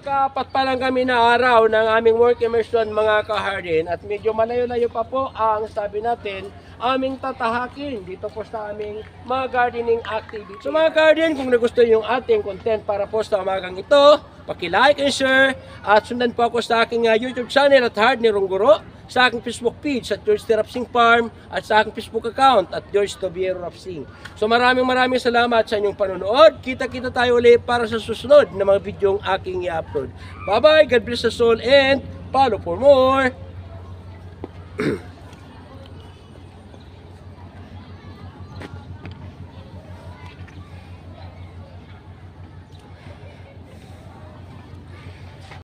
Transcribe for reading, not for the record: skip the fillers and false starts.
Ika-4 pa lang kami na araw ng aming work immersion mga ka-harden at medyo malayo-layo pa po ang sabi natin aming tatahakin dito po sa aming mga gardening activity. So mga garden, kung nagustuhan yung ating content para po sa umagang ito, paki-like and share at sundan po ako sa aking YouTube channel at Hard ni Rongguro, sa aking Facebook page at George T. Rapsing Farm at sa aking Facebook account at George Tobiero Rapsing. So maraming salamat sa inyong panonood. Kita-kita tayo ulit para sa susunod na mga videong aking i-upload. Bye-bye, God bless us all and follow for more!